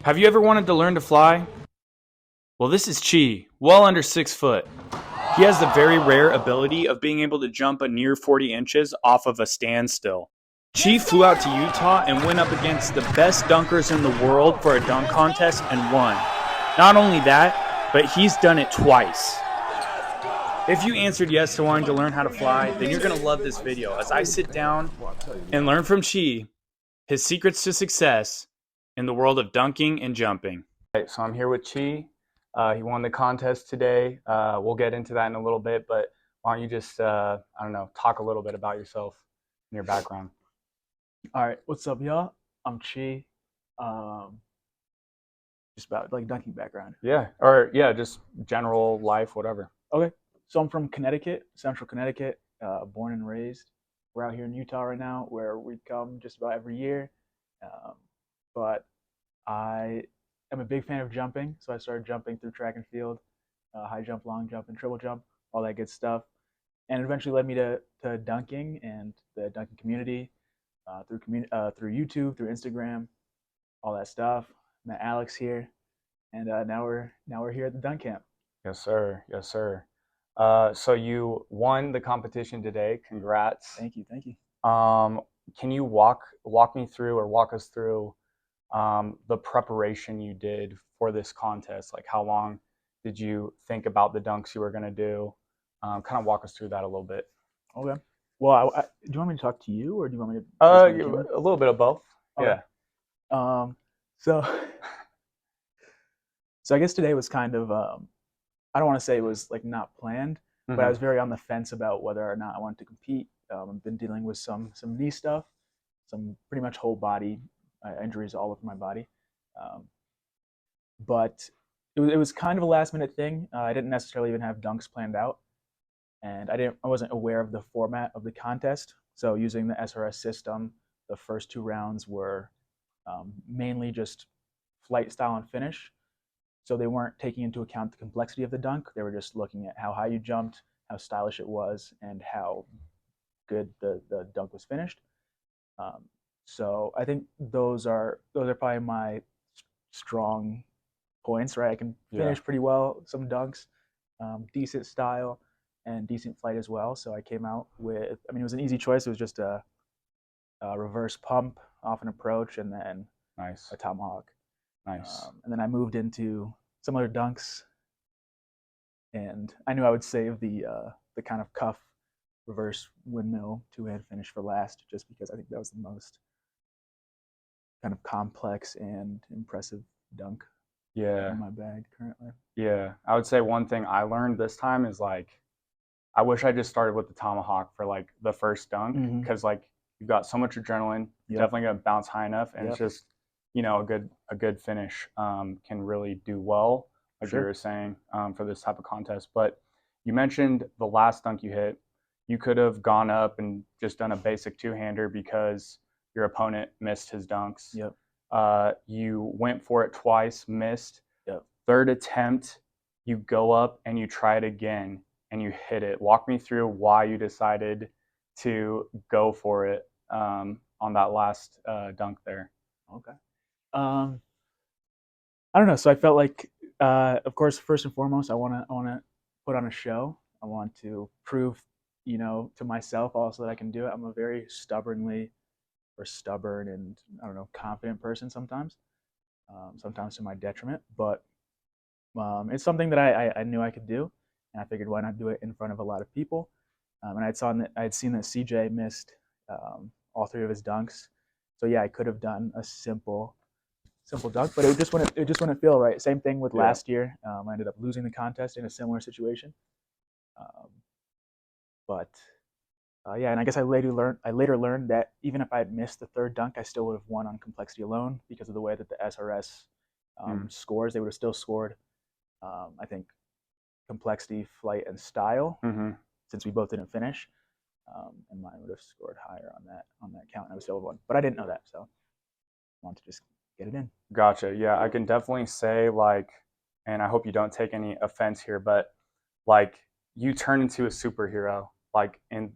Have you ever wanted to learn to fly? Well, this is Chi, well under 6 foot. He has the very rare ability of being able to jump a near 40 inches off of a standstill. Chi flew out to Utah and went up against the best dunkers in the world for a dunk contest and won. Not only that, but he's done it twice. If you answered yes to wanting to learn how to fly, then you're going to love this video as I sit down and learn from Chi his secrets to success in the world of dunking and jumping. All right, so I'm here with Chi. He won the contest today. We'll get into that in a little bit, but why don't you just, talk a little bit about yourself and your background. All right, what's up, y'all? I'm Chi. Just about like dunking background. Just general life, whatever. Okay, so I'm from Connecticut, Central Connecticut, born and raised. We're out here in Utah right now, where we come just about every year. But I am a big fan of jumping, so I started jumping through track and field, high jump, long jump, and triple jump, all that good stuff. And it eventually led me to dunking and the dunking community through YouTube, through Instagram, all that stuff. Met Alex here, and now we're here at the dunk camp. Yes, sir. Yes, sir. So you won the competition today. Congrats. Thank you. Can you walk me through or walk us through the preparation you did for this contest? Like, how long did you think about the dunks you were going to do? Kind of walk us through that a little bit. Okay. Well, do you want me to talk to you, or do you want me to? A little bit of both. Okay. Yeah. So I guess today was kind of I don't want to say it was like not planned, but I was very on the fence about whether or not I wanted to compete. I've been dealing with some knee stuff, some pretty much whole body injuries all over my body, but it was kind of a last minute thing. I didn't necessarily even have dunks planned out, and I wasn't aware of the format of the contest. So using the SRS system, the first 2 rounds were mainly just flight style and finish. So they weren't taking into account the complexity of the dunk. They were just looking at how high you jumped, how stylish it was, and how good the dunk was finished. So I think those are probably my strong points, right? I can finish pretty well some dunks, decent style, and decent flight as well. So I came out with, it was an easy choice. It was just a reverse pump off an approach, and then a tomahawk. Nice. And then I moved into some other dunks, and I knew I would save the kind of cuff reverse windmill 2-hand finish for last, just because I think that was the most kind of complex and impressive dunk in my bag currently. Yeah, I would say one thing I learned this time is like, I wish I just started with the tomahawk for like the first dunk, because like you've got so much adrenaline, definitely gonna bounce high enough, and it's just, a good finish can really do well, like you were saying, for this type of contest. But you mentioned the last dunk you hit, you could have gone up and just done a basic 2-hander because your opponent missed his dunks. You went for it twice, missed. Third attempt, you go up and you try it again and you hit it. Walk me through why you decided to go for it on that last dunk there. Okay. I don't know. So I felt like, of course, first and foremost, I want to put on a show. I want to prove, to myself also that I can do it. I'm a very stubborn and confident person sometimes, sometimes to my detriment. But it's something that I knew I could do, and I figured why not do it in front of a lot of people. And I'd seen that CJ missed all 3 of his dunks, so yeah, I could have done a simple dunk, but it just wouldn't feel right. Same thing with last year. I ended up losing the contest in a similar situation. And I guess I later learned that even if I had missed the 3rd dunk, I still would have won on complexity alone because of the way that the SRS scores. They would have still scored, I think, complexity, flight, and style, since we both didn't finish, and mine would have scored higher on that count, and I would still have won. But I didn't know that, so I wanted to just get it in. Gotcha. Yeah, I can definitely say, like, and I hope you don't take any offense here, but like, you turn into a superhero, like in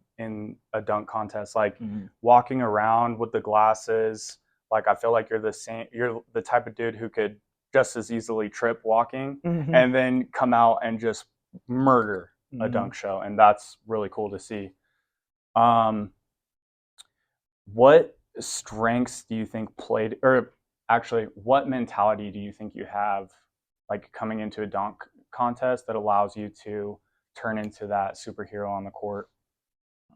a dunk contest, like walking around with the glasses, Like I feel like you're the type of dude who could just as easily trip walking Mm-hmm. and then come out and just murder a Mm-hmm. dunk show, and that's really cool to see. Um, what strengths do you think played, or actually, what mentality do you think you have, like coming into a dunk contest that allows you to turn into that superhero on the court?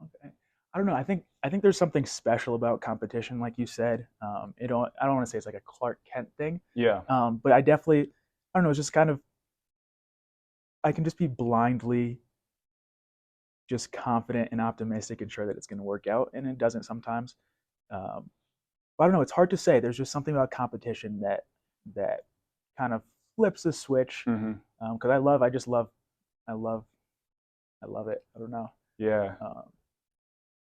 Okay. I don't know. I think there's something special about competition, like you said. I don't want to say it's like a Clark Kent thing, Yeah. but I definitely, I don't know. It's just kind of, I can just be blindly just confident and optimistic and sure that it's going to work out, and it doesn't sometimes. Um, but I don't know. It's hard to say. There's just something about competition that kind of flips the switch. Hmm. Because I just love, I love, I love it. I don't know. Yeah. Um,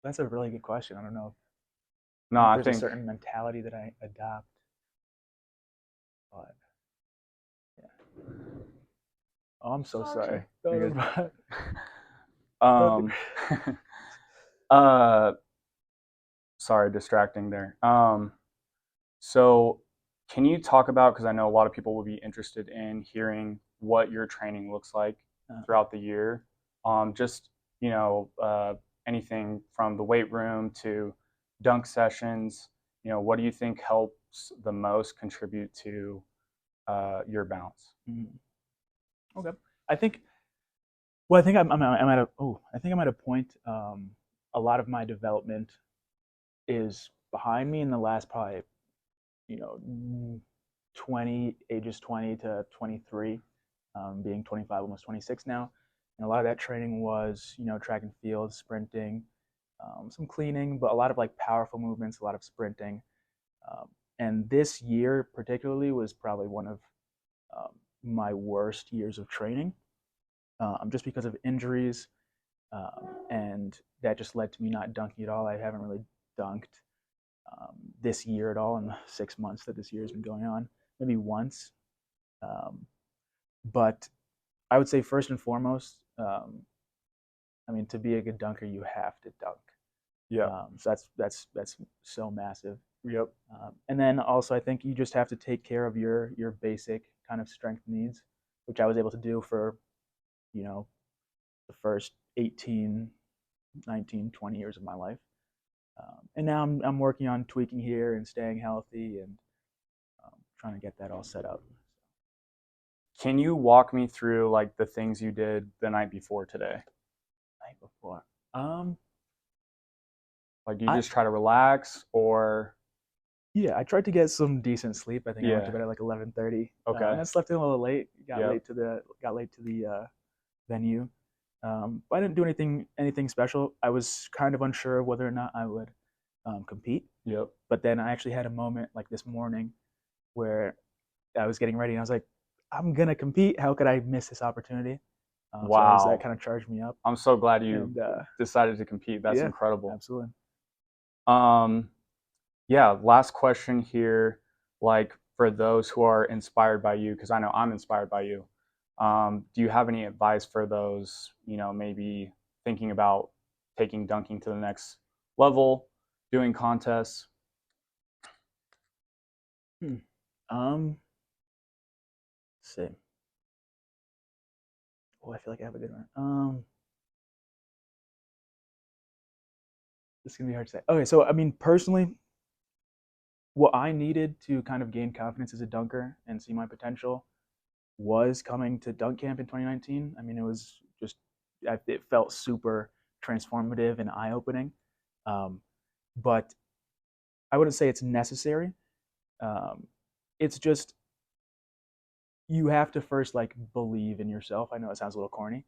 that's a really good question. I don't know No, if I there's a think certain mentality that I adopt, but yeah. Oh, I'm so sorry. because Nothing. um uh sorry, distracting there. So can you talk about, because I know a lot of people will be interested in hearing what your training looks like throughout the year. Just, you know, anything from the weight room to dunk sessions, what do you think helps the most contribute to your bounce? Okay. I think. Well, I think I'm at a. Oh, I think I'm at a point. A lot of my development is behind me in the last probably ages 20 to 23, being 25, almost 26 now. And a lot of that training was, track and field, sprinting, some cleaning, but a lot of like powerful movements, a lot of sprinting. And this year, particularly, was probably one of um, my worst years of training, just because of injuries. And that just led to me not dunking at all. I haven't really dunked this year at all in the 6 months that this year has been going on, maybe once. Um, but I would say first and foremost, I mean, to be a good dunker, you have to dunk. Yeah. So that's so massive. Yep. And then also, I think you just have to take care of your basic kind of strength needs, which I was able to do for you know the first 18, 19, 20 years of my life. And now I'm working on tweaking here and staying healthy and trying to get that all set up. Can you walk me through like the things you did the night before today? Night before, um, Like, do you I just try to relax or? yeah, I tried to get some decent sleep. I think I went to Yeah. bed at like 11:30, and Okay. I slept in a little late. Yep. Got late to the venue. But I didn't do anything special. I was kind of unsure of whether or not I would compete. Yep. But then I actually had a moment like this morning where I was getting ready and I was like, I'm gonna compete. How could I miss this opportunity? That Wow. kind of charged me up. I'm so glad you And decided to compete. That's yeah, incredible. absolutely. Um, yeah, last question here. Like, for those who are inspired by you, because I know I'm inspired by you, do you have any advice for those, maybe thinking about taking dunking to the next level, doing contests? Hmm. Um, let's see. Oh, I feel like I have a good one. This is gonna be hard to say. Okay, so I mean, personally, what I needed to kind of gain confidence as a dunker and see my potential was coming to dunk camp in 2019. I mean, it was just it felt super transformative and eye opening. Um, but I wouldn't say it's necessary. Um, it's just you have to first like believe in yourself. I know it sounds a little corny,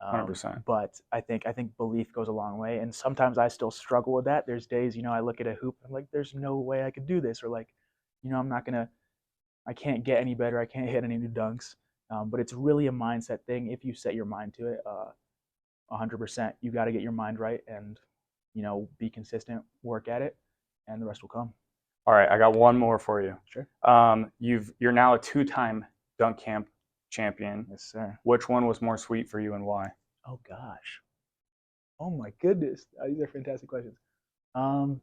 100%. but I think belief goes a long way. And sometimes I still struggle with that. There's days, I look at a hoop, I'm like, there's no way I could do this, or like, I'm not gonna, I can't get any better. I can't hit any new dunks. But it's really a mindset thing. If you set your mind to it, 100%, you got to get your mind right and be consistent, work at it, and the rest will come. All right, I got one more for you. Sure. You're now a two-time dunk camp champion. Yes, sir. Which one was more sweet for you and why? Oh gosh. Oh my goodness. These are fantastic questions. Um,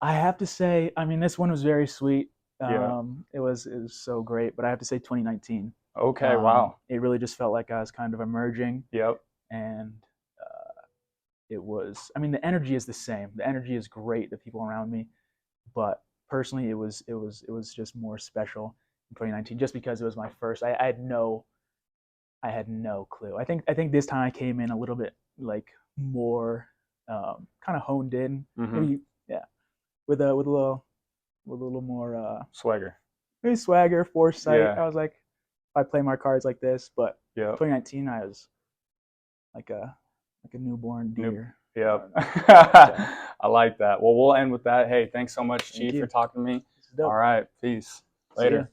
I have to say, I mean, this one was very sweet. Yeah. It was so great, but I have to say 2019. Okay. Wow. It really just felt like I was kind of emerging, Yep. and it was. I mean, the energy is the same. The energy is great. The people around me, but personally, it was just more special in 2019, just because it was my first. I had no clue. I think this time I came in a little bit like more kind of honed in. Mm-hmm. Maybe yeah, with a little more Swagger. maybe swagger, foresight. Yeah. I was like, I play my cards like this, but Yep. 2019 I was like a newborn Nope. deer. Yep. So I like that. Well, we'll end with that. Hey, thanks so much, thank Chief, for you. talking to me. This is All dope. right. Peace. See ya. Later.